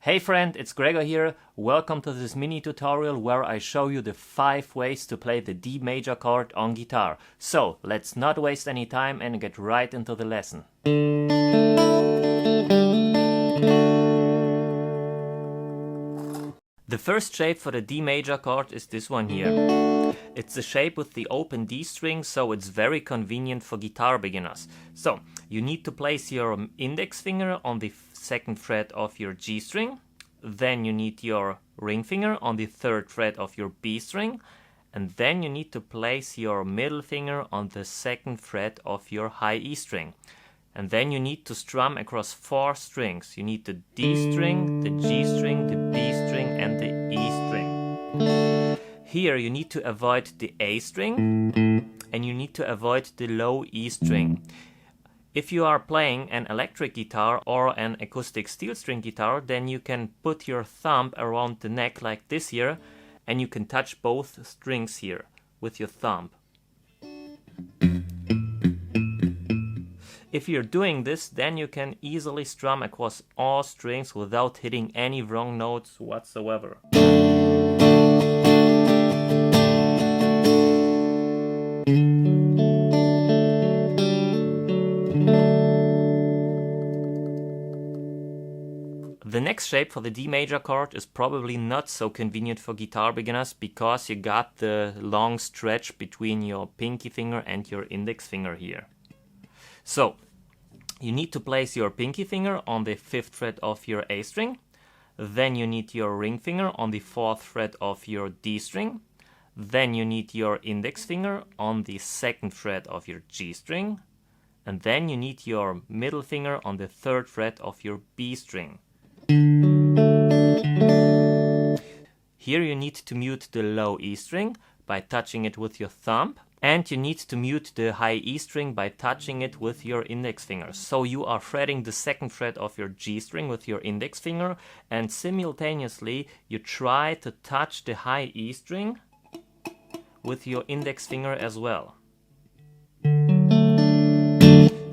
Hey friend, it's Gregor here. Welcome to this mini tutorial where I show you the 5 ways to play the D major chord on guitar. So, let's not waste any time and get right into the lesson. The first shape for the D major chord is this one here. It's the shape with the open D string, so it's very convenient for guitar beginners. So, you need to place your index finger on the 2nd fret of your G string, then you need your ring finger on the 3rd fret of your B string, and then you need to place your middle finger on the 2nd fret of your high E string. And then you need to strum across 4 strings. You need the D string, the G string, the B string, and the E string. Here you need to avoid the A string, and you need to avoid the low E string. If you are playing an electric guitar or an acoustic steel string guitar, then you can put your thumb around the neck like this here, and you can touch both strings here with your thumb. If you're doing this, then you can easily strum across all strings without hitting any wrong notes whatsoever. The next shape for the D major chord is probably not so convenient for guitar beginners because you got the long stretch between your pinky finger and your index finger here. So, you need to place your pinky finger on the 5th fret of your A string, then you need your ring finger on the 4th fret of your D string, then you need your index finger on the 2nd fret of your G string, and then you need your middle finger on the 3rd fret of your B string. Here you need to mute the low E string by touching it with your thumb, and you need to mute the high E string by touching it with your index finger. So you are fretting the 2nd fret of your G string with your index finger, and simultaneously you try to touch the high E string with your index finger as well.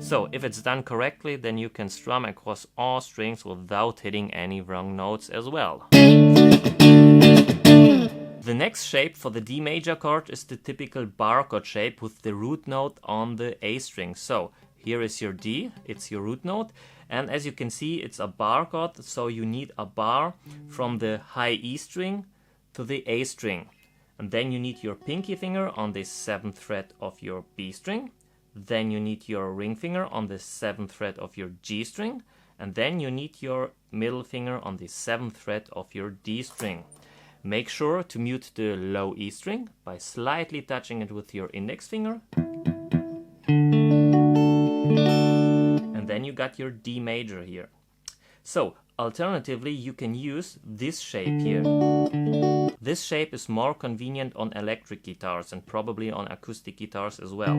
So, if it's done correctly, then you can strum across all strings without hitting any wrong notes as well. The next shape for the D major chord is the typical bar chord shape with the root note on the A string. So, here is your D, it's your root note, and as you can see, it's a bar chord, so you need a bar from the high E string to the A string. And then you need your pinky finger on the 7th fret of your B string. Then you need your ring finger on the 7th fret of your G string, and then you need your middle finger on the 7th fret of your D string. Make sure to mute the low E string by slightly touching it with your index finger. And then you got your D major here. So, alternatively, you can use this shape here. This shape is more convenient on electric guitars and probably on acoustic guitars as well.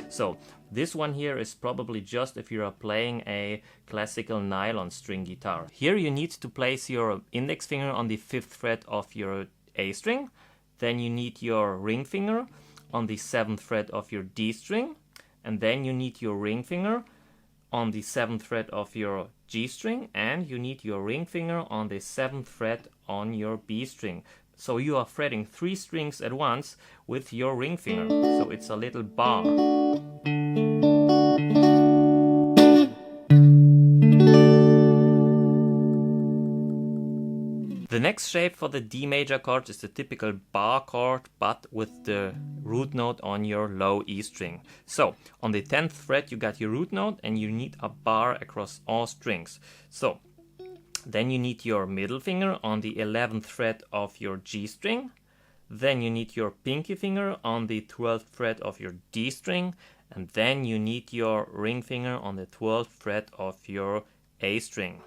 So, this one here is probably just if you are playing a classical nylon string guitar. Here you need to place your index finger on the 5th fret of your A string. Then you need your ring finger on the 7th fret of your D string. And then you need your ring finger on the 7th fret of your G string, and you need your ring finger on the 7th fret on your B string. So you are fretting 3 strings at once with your ring finger. So it's a little bar. The next shape for the D major chord is the typical bar chord, but with the root note on your low E string. So, on the 10th fret you got your root note and you need a bar across all strings. So, then you need your middle finger on the 11th fret of your G string. Then you need your pinky finger on the 12th fret of your D string. And then you need your ring finger on the 12th fret of your A string.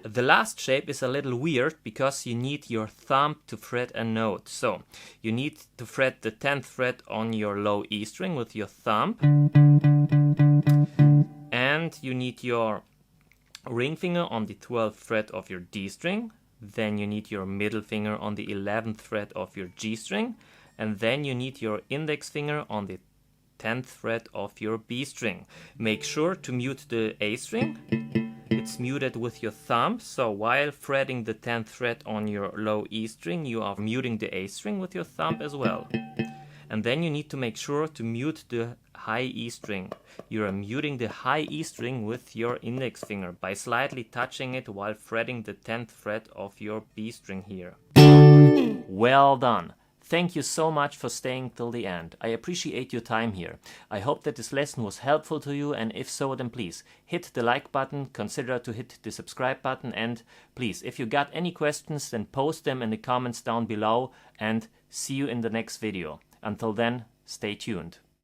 The last shape is a little weird because you need your thumb to fret a note. So, you need to fret the 10th fret on your low E string with your thumb. And you need your ring finger on the 12th fret of your D string. Then you need your middle finger on the 11th fret of your G string. and then you need your index finger on the 10th fret of your B string. Make sure to mute the A string. It's muted with your thumb, so while fretting the 10th fret on your low E string, you are muting the A string with your thumb as well. And then you need to make sure to mute the high E string. You are muting the high E string with your index finger by slightly touching it while fretting the 10th fret of your B string here. Well done! Thank you so much for staying till the end. I appreciate your time here. I hope that this lesson was helpful to you, and if so, then please hit the like button, consider to hit the subscribe button, and please, if you got any questions, then post them in the comments down below, and see you in the next video. Until then, stay tuned.